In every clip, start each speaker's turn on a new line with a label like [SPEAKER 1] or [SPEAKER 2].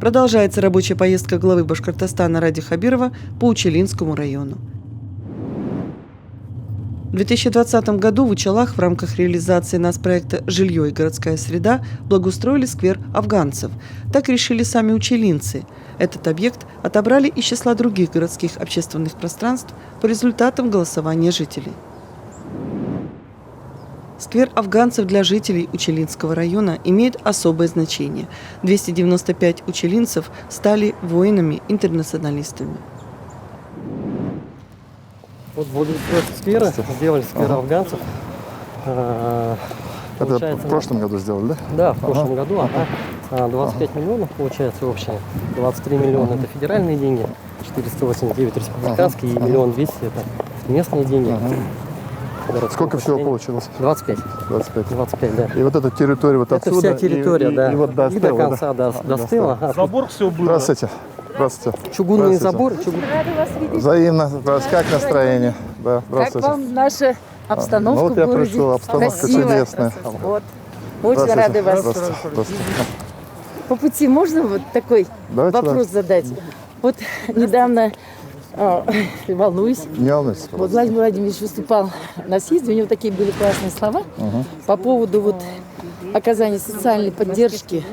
[SPEAKER 1] Продолжается рабочая поездка главы Башкортостана Ради Хабирова по Учелинскому району. В 2020 году в Учалах в рамках реализации нацпроекта «Жилье и городская среда» благоустроили сквер афганцев. Так решили сами учелинцы. Этот объект отобрали из числа других городских общественных пространств по результатам голосования жителей. Сквер афганцев для жителей Учелинского района имеет особое значение. 295 учелинцев стали воинами-интернационалистами.
[SPEAKER 2] Вот благоустройство сквера, сделали сквер афганцев.
[SPEAKER 3] Это в прошлом году сделали, да?
[SPEAKER 2] Да, в прошлом году. 25 миллионов получается общее. 23 миллиона это федеральные деньги, 489 республиканские и 1 200 000 это местные деньги.
[SPEAKER 3] Сколько всего получилось?
[SPEAKER 2] 25. 25, да.
[SPEAKER 3] И вот эта территория вот
[SPEAKER 2] это
[SPEAKER 3] отсюда,
[SPEAKER 2] вся территория, да.
[SPEAKER 3] И вот до
[SPEAKER 2] конца достыла.
[SPEAKER 4] Забор все было.
[SPEAKER 3] Здравствуйте. Здравствуйте.
[SPEAKER 2] Чугунный забор.
[SPEAKER 5] Рада вас видеть.
[SPEAKER 3] Взаимно. Как настроение? Да,
[SPEAKER 5] Как вам наша обстановка
[SPEAKER 3] вот
[SPEAKER 5] в
[SPEAKER 3] я
[SPEAKER 5] городе?
[SPEAKER 3] пришел, обстановка
[SPEAKER 5] Красиво.
[SPEAKER 3] чудесная.
[SPEAKER 5] Вот. Очень рады вас.
[SPEAKER 3] Здравствуйте.
[SPEAKER 5] По пути можно вот такой вопрос задать? Вот недавно, волнуюсь,
[SPEAKER 3] Не волнуйтесь.
[SPEAKER 5] вот Владимир Владимирович выступал на съезде, у него такие были классные слова по поводу вот оказания социальной поддержки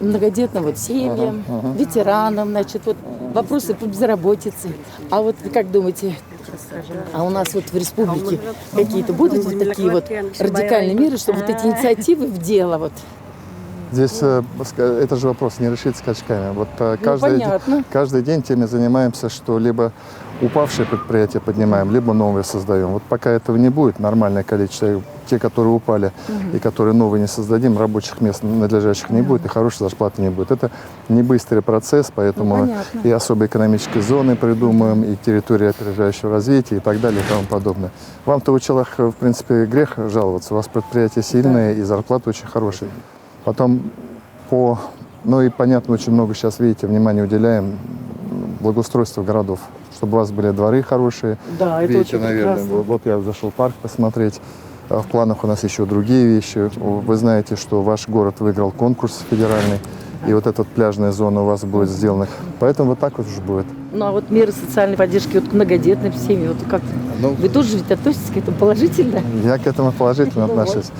[SPEAKER 5] многодетным вот семьям, ветеранам, значит, вот вопросы по безработице. А вот вы как думаете, а у нас вот в республике какие-то будут вот такие вот радикальные меры, чтобы вот эти инициативы в дело вот?
[SPEAKER 3] Здесь это же вопрос не решить скачками. Вот каждый день теми занимаемся, что либо упавшие предприятия поднимаем, либо новые создаем. Вот пока этого не будет, нормальное количество, те, которые упали и которые новые не создадим, рабочих мест надлежащих не будет и хорошей зарплаты не будет. Это не быстрый процесс, поэтому и особые экономические зоны придумаем, и территории опережающего развития и так далее и тому подобное. Вам-то в Учалах, в принципе, грех жаловаться. У вас предприятия сильные и зарплаты очень хорошие. Потом ну и понятно, очень много сейчас, видите, внимания уделяем благоустройству городов, чтобы у вас были дворы хорошие.
[SPEAKER 5] Да, это
[SPEAKER 3] видите,
[SPEAKER 5] очень
[SPEAKER 3] наверное,
[SPEAKER 5] прекрасно.
[SPEAKER 3] вот я зашел в парк посмотреть. В планах у нас еще другие вещи. Вы знаете, что ваш город выиграл конкурс федеральный, и вот эта пляжная зона у вас будет сделана. Поэтому вот так вот уже будет.
[SPEAKER 5] Ну а вот меры социальной поддержки вот к многодетным семьям, вот как вы тоже ведь относитесь к этому положительно?
[SPEAKER 3] Я к этому положительно отношусь.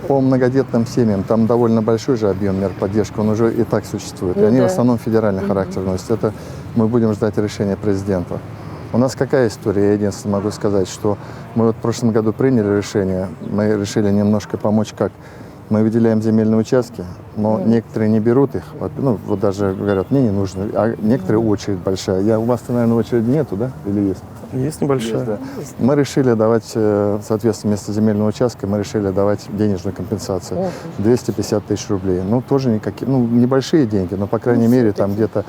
[SPEAKER 3] По многодетным семьям там довольно большой же объем мер поддержки, он уже и так существует. И они в основном федеральный характер носят. Это мы будем ждать решения президента. У нас какая история? Я единственное могу сказать, что мы вот в прошлом году приняли решение, мы решили немножко помочь как. Мы выделяем земельные участки, но некоторые не берут их. Ну, вот даже говорят, мне не нужно, а некоторые очередь большая. У вас-то, наверное, очереди нету, да? Или есть?
[SPEAKER 2] Есть небольшая.
[SPEAKER 3] Есть, да. Мы решили давать, соответственно, вместо земельного участка, мы решили давать денежную компенсацию. 250 000 рублей. Ну, тоже никакие, ну, небольшие деньги, но, по крайней мере, там где-то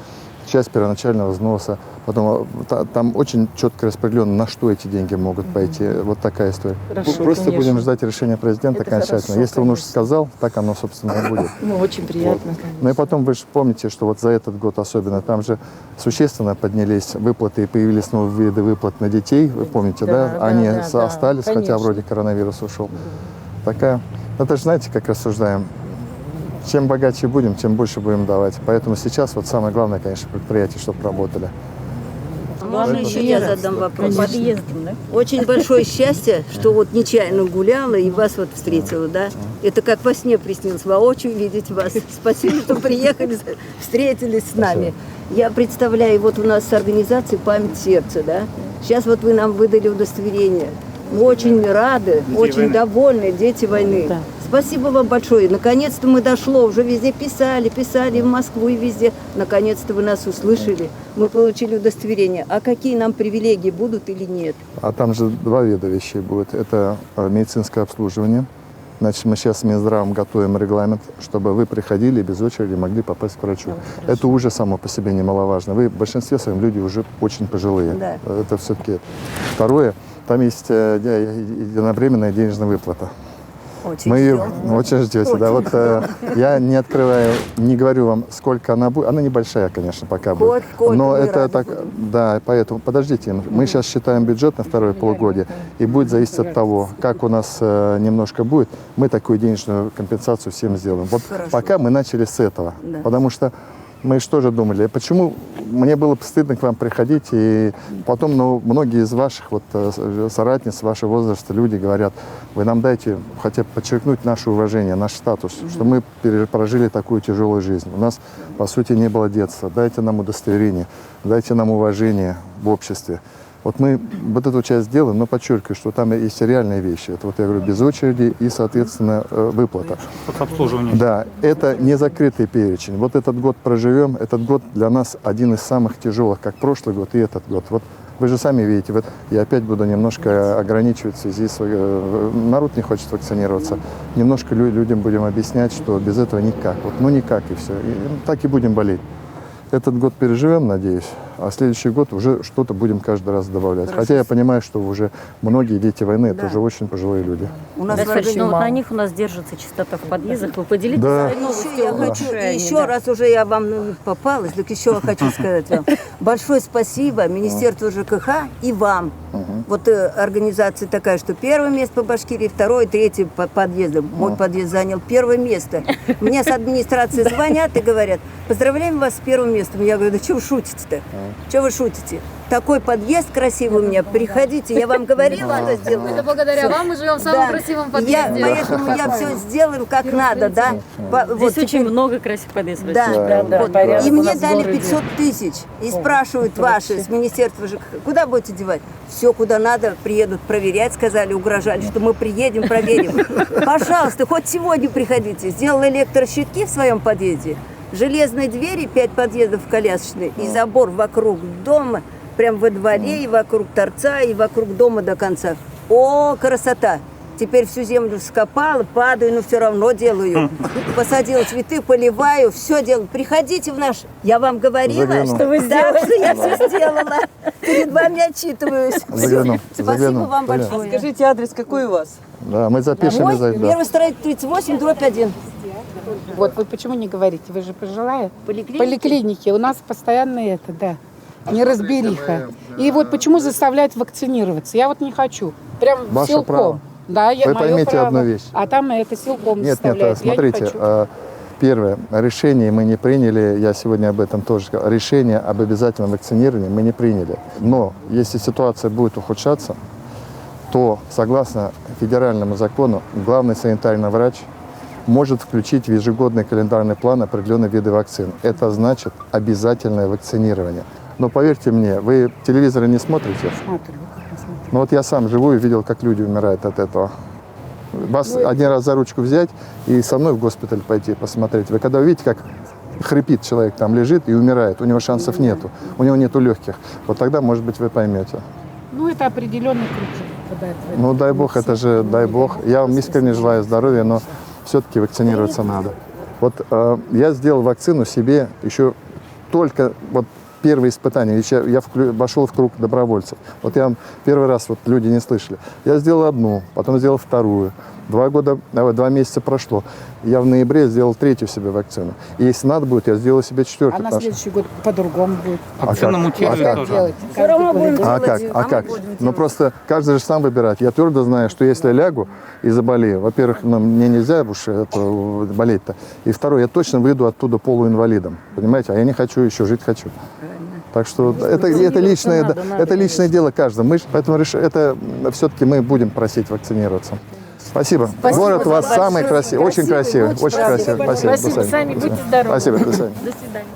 [SPEAKER 3] часть первоначального взноса. Потом там очень четко распределено, на что эти деньги могут пойти. Вот такая история.
[SPEAKER 5] Хорошо,
[SPEAKER 3] просто
[SPEAKER 5] конечно.
[SPEAKER 3] будем ждать решения президента
[SPEAKER 5] Это
[SPEAKER 3] окончательно.
[SPEAKER 5] хорошо,
[SPEAKER 3] Если он уж сказал, так оно, собственно, и будет.
[SPEAKER 5] Ну, очень приятно,
[SPEAKER 3] Вот.
[SPEAKER 5] конечно.
[SPEAKER 3] Ну и потом вы же помните, что вот за этот год особенно, там же существенно поднялись выплаты и появились новые виды выплат на детей. Вы помните, да? Они остались, хотя вроде коронавирус ушел. Такая. Это же знаете, как рассуждаем. Чем богаче будем, тем больше будем давать. Поэтому сейчас вот самое главное, конечно, предприятия, чтобы работали.
[SPEAKER 6] Можно еще я задам вопрос? Подъездом, да? Очень большое счастье, что вот нечаянно гуляла и вас вот встретила, да? Это как во сне приснилось, воочию видеть вас. Спасибо, что приехали, встретились с нами. Я представляю, вот у нас организация «Память сердца», да? Сейчас вот вы нам выдали удостоверение. Мы очень рады, очень довольны, дети войны. Да. Спасибо вам большое. Наконец-то мы дошло. Уже везде писали в Москву и везде. Наконец-то вы нас услышали. Мы получили удостоверение. А какие нам привилегии будут или нет?
[SPEAKER 3] А там же два вида вещей будет. Это медицинское обслуживание. Значит, мы сейчас с Минздравом готовим регламент, чтобы вы приходили и без очереди могли попасть к врачу. Это уже само по себе немаловажно. Вы в большинстве своем люди уже очень пожилые. Да. Это все-таки. Второе, там есть единовременная денежная выплата.
[SPEAKER 6] Очень
[SPEAKER 3] мы ее
[SPEAKER 6] ждем.
[SPEAKER 3] Очень ждете, да. Вот я не открываю, не говорю вам, сколько она будет. Она небольшая, конечно, пока будет. Но это так, да, поэтому подождите. Мы сейчас считаем бюджет на второе полугодие, и будет зависеть от того, как у нас немножко будет. Мы такую денежную компенсацию всем сделаем. Вот пока мы начали с этого, потому что мы же тоже думали, почему мне было стыдно к вам приходить, и потом многие из ваших вот, соратниц, вашего возраста люди говорят, вы нам дайте хотя бы подчеркнуть наше уважение, наш статус, что мы прожили такую тяжелую жизнь. У нас, по сути, не было детства. Дайте нам удостоверение, дайте нам уважение в обществе. Вот мы вот эту часть делаем, но подчеркиваю, что там есть реальные вещи. Это вот я говорю, без очереди и, соответственно, выплата.
[SPEAKER 4] Обслуживание.
[SPEAKER 3] Да, это не закрытый перечень. Вот этот год проживем, этот год для нас один из самых тяжелых, как прошлый год и этот год. Вот вы же сами видите, вот я опять буду немножко ограничивать в связи с... Народ не хочет вакцинироваться. Немножко людям будем объяснять, что без этого никак. Вот, ну никак и все. И так и будем болеть. Этот год переживем, надеюсь, а следующий год уже что-то будем каждый раз добавлять. Хотя я понимаю, что уже многие дети войны, это уже очень пожилые люди.
[SPEAKER 6] У нас
[SPEAKER 7] ну, вот на них у нас держится чистота в подъездах. Вы поделитесь
[SPEAKER 3] Да.
[SPEAKER 7] своей новостью?
[SPEAKER 6] Я хочу, еще раз уже я вам попалась, так еще хочу сказать вам большое спасибо Министерству ЖКХ и вам. Вот организация такая, что первое место по Башкирии, второе, третье по подъездам. Мой подъезд занял первое место. Мне с администрации звонят и говорят, поздравляем вас с первым местом. Я говорю, да что вы шутите-то? Что вы шутите? Такой подъезд красивый у меня. Приходите, я вам говорила, это сделаю.
[SPEAKER 8] Это благодаря вам мы живем в самом красивом подъезде.
[SPEAKER 6] Поэтому я все сделаю как надо, да.
[SPEAKER 7] Здесь очень много красивых подъездов.
[SPEAKER 6] Да, вот.
[SPEAKER 5] порядок
[SPEAKER 6] И
[SPEAKER 5] у
[SPEAKER 6] мне
[SPEAKER 5] нас в
[SPEAKER 6] дали
[SPEAKER 5] городе.
[SPEAKER 6] 500 тысяч. И спрашивают ваши с Министерства ЖКХ, куда будете девать? Все, куда надо, приедут проверять, сказали, угрожали, что мы приедем, проверим. Пожалуйста, хоть сегодня приходите. Сделал электрощитки в своем подъезде, железные двери, 5 подъездов колясочные, и забор вокруг дома, прям во дворе, и вокруг торца, и вокруг дома до конца. О, красота! Теперь всю землю вскопала, падаю, но все равно делаю. Посадила цветы, поливаю, все делаю. Приходите в наш... Я вам говорила,
[SPEAKER 3] Загляну.
[SPEAKER 6] что вы сделали. Что я все сделала. Перед вами отчитываюсь.
[SPEAKER 3] Загляну,
[SPEAKER 6] Спасибо
[SPEAKER 3] загляну.
[SPEAKER 6] вам
[SPEAKER 3] Понятно.
[SPEAKER 6] большое.
[SPEAKER 1] Скажите, адрес какой у вас?
[SPEAKER 3] Да, мы запишем
[SPEAKER 6] Мой
[SPEAKER 3] обязательно.
[SPEAKER 6] первый строитель 38/1.
[SPEAKER 8] Вот вы почему не говорите? Вы же пожилая.
[SPEAKER 6] Поликлиники?
[SPEAKER 8] Поликлиники. У нас постоянно это, да. Неразбериха. И вот почему заставлять вакцинироваться? Я вот не хочу. Прям
[SPEAKER 3] Ваше
[SPEAKER 8] силком.
[SPEAKER 3] право.
[SPEAKER 8] Да,
[SPEAKER 3] Вы
[SPEAKER 8] моё
[SPEAKER 3] поймите
[SPEAKER 8] право.
[SPEAKER 3] одну вещь.
[SPEAKER 8] А там это силком
[SPEAKER 3] Нет,
[SPEAKER 8] заставляют. Я не
[SPEAKER 3] смотрите,
[SPEAKER 8] хочу.
[SPEAKER 3] первое, решение мы не приняли, я сегодня об этом тоже сказал, решение об обязательном вакцинировании мы не приняли. Но если ситуация будет ухудшаться, то, согласно федеральному закону, главный санитарный врач может включить в ежегодный календарный план определенные виды вакцин. Это значит обязательное вакцинирование. Но поверьте мне, вы телевизоры не смотрите?
[SPEAKER 8] Смотрю.
[SPEAKER 3] Ну вот я сам живу и видел, как люди умирают от этого. Вас один раз за ручку взять и со мной в госпиталь пойти посмотреть. Вы когда увидите, как хрипит человек, там лежит и умирает, у него шансов нету, у него нету легких, вот тогда, может быть, вы поймете.
[SPEAKER 8] Ну, это определенный круг попадает в это.
[SPEAKER 3] Ну, дай бог, это же, дай бог. Я вам искренне желаю здоровья, но все-таки вакцинироваться надо. Вот я сделал вакцину себе еще только вот первые испытания. Я вошел в круг добровольцев. Вот я вам первый раз, вот люди не слышали. Я сделал одну, потом сделал вторую. 2 месяца прошло. Я в ноябре сделал 3-ю себе вакцину. И если надо будет, я сделаю себе 4-ю.
[SPEAKER 8] А на следующий год по-другому будет.
[SPEAKER 4] Вакцина мутирует
[SPEAKER 8] Как
[SPEAKER 4] тоже.
[SPEAKER 8] делать?
[SPEAKER 6] Все равно будем
[SPEAKER 3] А
[SPEAKER 6] делать.
[SPEAKER 3] как? Ну просто каждый же сам выбирает. Я твердо знаю, что если лягу и заболею, во-первых, мне нельзя уж болеть-то. И второе, я точно выйду оттуда полуинвалидом. Понимаете? А я не хочу еще, жить хочу. Так что это личное дело каждого. Поэтому это все-таки мы будем просить вакцинироваться. Спасибо. Город у вас самый красивый, очень красивый, очень красивый. Спасибо. До
[SPEAKER 8] Спасибо,
[SPEAKER 3] свидания.
[SPEAKER 8] сами будьте здоровы.
[SPEAKER 3] Спасибо, до свидания.
[SPEAKER 8] До свидания.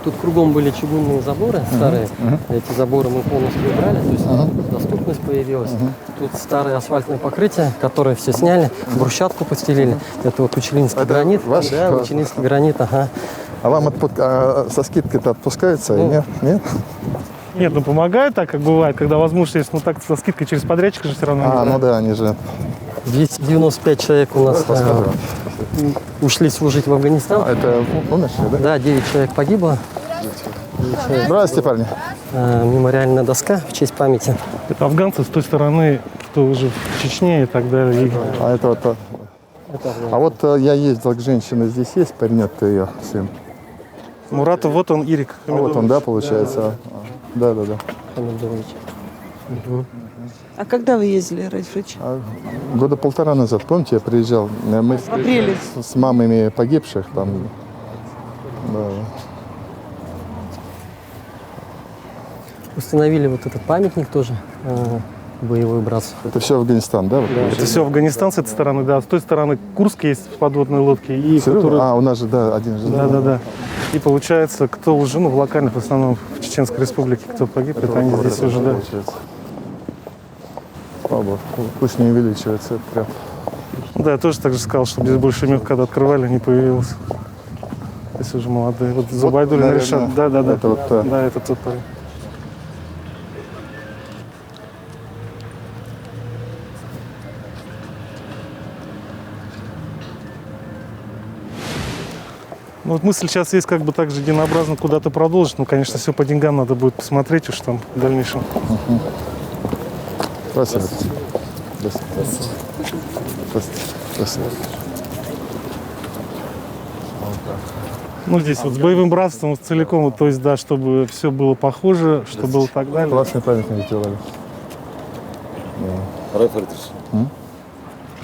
[SPEAKER 2] Тут кругом были чугунные заборы старые. Эти заборы мы полностью убрали, то есть доступность появилась. Тут старое асфальтное покрытие, которое все сняли, брусчатку постелили. Это вот учелинский
[SPEAKER 3] Это
[SPEAKER 2] гранит.
[SPEAKER 3] ваш?
[SPEAKER 2] Да, учелинский гранит, ага.
[SPEAKER 3] А вам со скидкой-то отпускается? Нет? Нет?
[SPEAKER 4] Нет, ну помогает так, как бывает, когда возможность есть, но так со скидкой через подрядчика же все равно. не
[SPEAKER 3] Ну да, они же...
[SPEAKER 2] 295 человек у нас
[SPEAKER 3] Посмотрю.
[SPEAKER 2] ушли служить в Афганистан.
[SPEAKER 3] Это умершие, да?
[SPEAKER 2] Да, 9 человек погибло.
[SPEAKER 3] Здравствуйте, парни.
[SPEAKER 2] Мемориальная доска в честь памяти.
[SPEAKER 4] Это афганцы с той стороны, кто уже в Чечне и так далее. И
[SPEAKER 3] А это вот... А вот я ездил к женщине, здесь есть паренек-то ее сын?
[SPEAKER 4] Муратов, вот он, Ирик.
[SPEAKER 3] А вот он, да, получается? Да.
[SPEAKER 2] Хамидович.
[SPEAKER 1] А когда вы ездили, Радифович?
[SPEAKER 3] Года полтора назад, помните, я приезжал, мы
[SPEAKER 1] В апреле.
[SPEAKER 3] с мамами погибших там. Да.
[SPEAKER 2] Установили вот этот памятник тоже, боевой братцу.
[SPEAKER 3] Это все Афганистан, да?
[SPEAKER 4] Это все Афганистан с этой стороны, да. С той стороны Курск есть в подводной лодке. И который...
[SPEAKER 3] А, у нас же, да, один же.
[SPEAKER 4] Да. И получается, кто уже, в локальных, в основном в Чеченской Республике, кто погиб, это они здесь уже, да.
[SPEAKER 3] Получается. Слава Богу, пусть не увеличивается. Это прям.
[SPEAKER 4] Да, я тоже так же сказал, что без большемет, когда открывали, не появилось. Здесь уже молодые. Вот Зубайдулин
[SPEAKER 3] наверное,
[SPEAKER 4] решат. Да.
[SPEAKER 3] это вот та.
[SPEAKER 4] Да, это тот парень. Ну вот мысль сейчас есть как бы так же единообразно куда-то продолжить. Ну, конечно, все по деньгам надо будет посмотреть уж там в дальнейшем.
[SPEAKER 3] Спасибо. Спасибо.
[SPEAKER 4] Ну, здесь вот с боевым братством целиком, вот, то есть, да, чтобы все было похоже, что было так далее.
[SPEAKER 3] Классный памятник делали.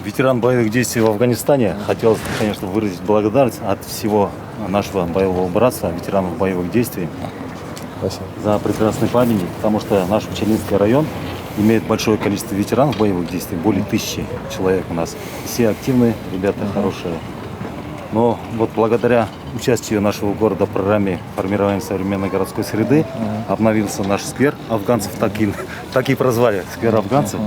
[SPEAKER 9] Ветеран боевых действий в Афганистане. Хотелось, конечно, выразить благодарность от всего нашего боевого братства, ветеранов боевых действий.
[SPEAKER 3] Спасибо.
[SPEAKER 9] За прекрасный памятник, потому что наш Пчелинский район имеет большое количество ветеранов боевых действий, более 1000 человек у нас. Все активные, ребята хорошие. Но вот благодаря участию нашего города в программе формирования современной городской среды обновился наш сквер афганцев, так и прозвали сквер афганцев,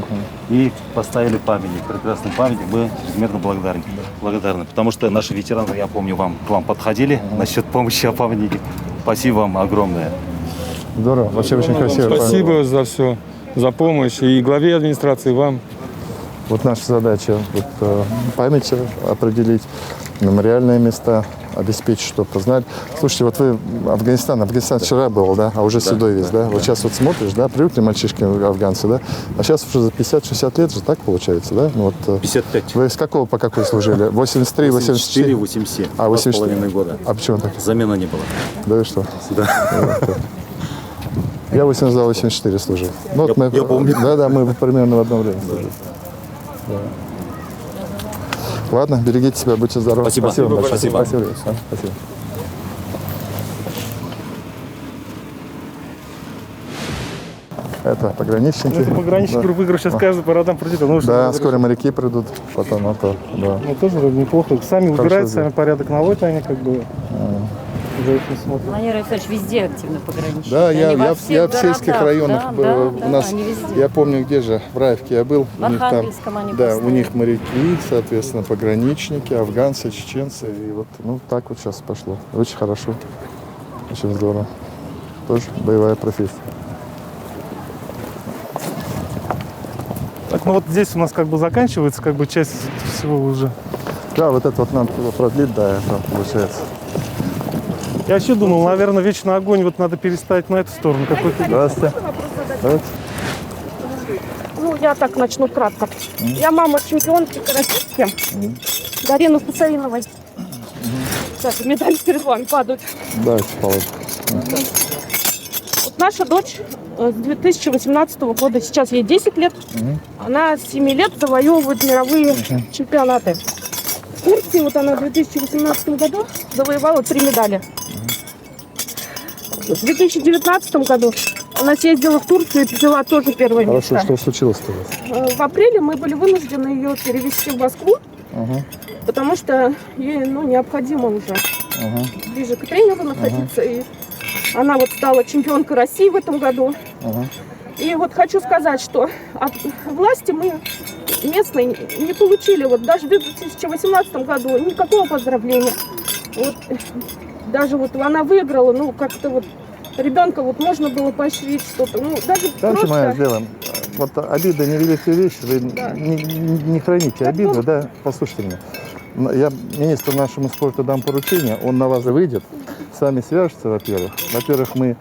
[SPEAKER 9] и поставили памятник, прекрасный памятник. Мы чрезмерно благодарны, потому что наши ветераны, я помню, к вам подходили насчет помощи о памятнике. Спасибо вам огромное.
[SPEAKER 3] Здорово, вообще очень красиво.
[SPEAKER 10] Спасибо за все, за помощь и главе администрации, и вам.
[SPEAKER 3] Вот наша задача память определить, мемориальные места обеспечить, чтобы познать. Слушайте, вот вы Афганистан вчера был, да, а уже седой весь, да? Вот сейчас вот смотришь, да, привыкли мальчишки афганцы, да, а сейчас уже за 50-60 лет же так получается, да? Ну, вот,
[SPEAKER 9] 55.
[SPEAKER 3] Вы с какого по какой служили? 83,
[SPEAKER 9] 84, 87. 2,5 года.
[SPEAKER 3] А почему так?
[SPEAKER 9] Замена не было.
[SPEAKER 3] Да вы что?
[SPEAKER 9] Да.
[SPEAKER 3] Я 82-84 служил. Ну, вот
[SPEAKER 9] Я помню.
[SPEAKER 3] Да, мы примерно в одно время служили. Да. Ладно, берегите себя, будьте здоровы.
[SPEAKER 9] Спасибо.
[SPEAKER 3] Большое.
[SPEAKER 9] Спасибо.
[SPEAKER 3] Спасибо. Спасибо. Это пограничники.
[SPEAKER 4] Это пограничники, грубо говоря, сейчас каждый по родам придет.
[SPEAKER 3] Да, скоро моряки придут, потом это, да.
[SPEAKER 4] Ну, тоже вроде неплохо. Сами убирают, сами порядок наводят, они как бы за этим смотрят.
[SPEAKER 7] Владимир Александрович везде активно пограничники.
[SPEAKER 3] Да,
[SPEAKER 7] Они
[SPEAKER 3] я
[SPEAKER 7] во
[SPEAKER 3] в
[SPEAKER 7] всех
[SPEAKER 3] сельских
[SPEAKER 7] городах,
[SPEAKER 3] районах
[SPEAKER 7] да,
[SPEAKER 3] у нас,
[SPEAKER 7] они везде.
[SPEAKER 3] я помню, где же, в Раевке я был,
[SPEAKER 7] В Архангельском они
[SPEAKER 3] да,
[SPEAKER 7] постоянно.
[SPEAKER 3] у них моряки, соответственно, пограничники, афганцы, чеченцы, и вот, ну, так вот сейчас пошло. Очень хорошо, очень здорово. Тоже боевая профессия.
[SPEAKER 4] Так, ну вот здесь у нас как бы заканчивается, как бы часть всего уже.
[SPEAKER 3] Да, вот это вот нам продлить, да, это получается.
[SPEAKER 4] Я вообще думал, наверное, вечный огонь вот надо переставить на эту сторону. Какой-то.
[SPEAKER 3] Здравствуйте. Давайте.
[SPEAKER 11] Ну, я так начну кратко. Я мама чемпионки каратистки Дарины Хусаиновой. Сейчас медаль перед вами падают.
[SPEAKER 3] Давайте положим.
[SPEAKER 11] Вот наша дочь с 2018 года, сейчас ей 10 лет, она с 7 лет завоевывает мировые чемпионаты. В Турции вот она в 2018 году завоевала 3 медали. В 2019 году она съездила в Турцию и взяла тоже первое место.
[SPEAKER 3] Хорошо, что случилось-то у вас?
[SPEAKER 11] В апреле мы были вынуждены ее перевести в Москву, потому что ей необходимо уже ближе к тренеру находиться. И она вот стала чемпионкой России в этом году. И вот хочу сказать, что от власти мы местные не получили, вот даже в 2018 году никакого поздравления. Вот, даже вот она выиграла, ну как-то вот ребенка вот можно было поощрить что-то. Ну, даже
[SPEAKER 3] Давайте
[SPEAKER 11] просто...
[SPEAKER 3] мы сделаем. Вот обида невеликая вещь, вы не храните обиду, да? Послушайте меня. Я министру нашему спорту дам поручение, он на вас выйдет, с вами свяжется, во-первых. Во-первых, мы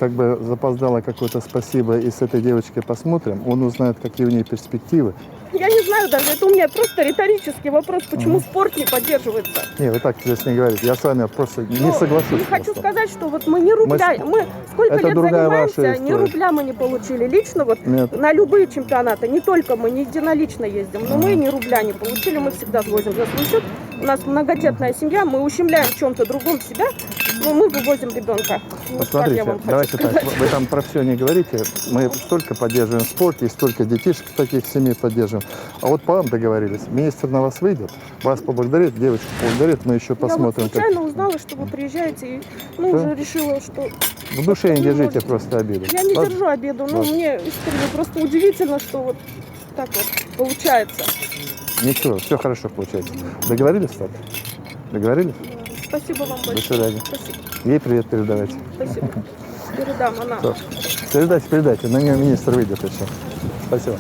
[SPEAKER 3] как бы запоздало какое-то спасибо и с этой девочкой посмотрим, он узнает, какие у нее перспективы.
[SPEAKER 11] Я не знаю, знаю даже, это у меня просто риторический вопрос, почему спорт не поддерживается.
[SPEAKER 3] Не, вы так здесь не говорите. Я с вами просто не соглашусь.
[SPEAKER 11] Не хочу
[SPEAKER 3] просто.
[SPEAKER 11] сказать, что вот мы не рубля, мы сколько
[SPEAKER 3] Это
[SPEAKER 11] лет
[SPEAKER 3] другая ваша
[SPEAKER 11] занимаемся, ни
[SPEAKER 3] история.
[SPEAKER 11] рубля мы не получили. Лично вот
[SPEAKER 3] Нет.
[SPEAKER 11] на любые чемпионаты, не только мы, не единолично ездим, но мы ни рубля не получили, мы всегда вывозим за свой счет. У нас многодетная семья, мы ущемляем в чем-то другом себя, но мы вывозим ребенка. Вот так я
[SPEAKER 3] Посмотрите,
[SPEAKER 11] вам хочу
[SPEAKER 3] давайте
[SPEAKER 11] сказать.
[SPEAKER 3] так, вы там про все не говорите. Мы столько поддерживаем спорт, и столько детишек таких семей поддерживаем. А вот по вам договорились. Министр на вас выйдет, вас поблагодарит, девочку поблагодарит, мы еще посмотрим.
[SPEAKER 11] Я вот случайно узнала, что вы приезжаете, и уже решила, что...
[SPEAKER 3] В душе не держите просто обиду.
[SPEAKER 11] Я не
[SPEAKER 3] Ладно?
[SPEAKER 11] держу обиду, но
[SPEAKER 3] Ладно.
[SPEAKER 11] мне искренне просто удивительно, что вот так вот получается.
[SPEAKER 3] Ничего, все хорошо получается. Договорились так? Договорились?
[SPEAKER 11] Спасибо вам большое.
[SPEAKER 3] До свидания.
[SPEAKER 11] Спасибо.
[SPEAKER 3] Ей привет передавайте.
[SPEAKER 11] Спасибо. Передам, она.
[SPEAKER 3] Всё. Передайте, на нее министр выйдет еще. Спасибо.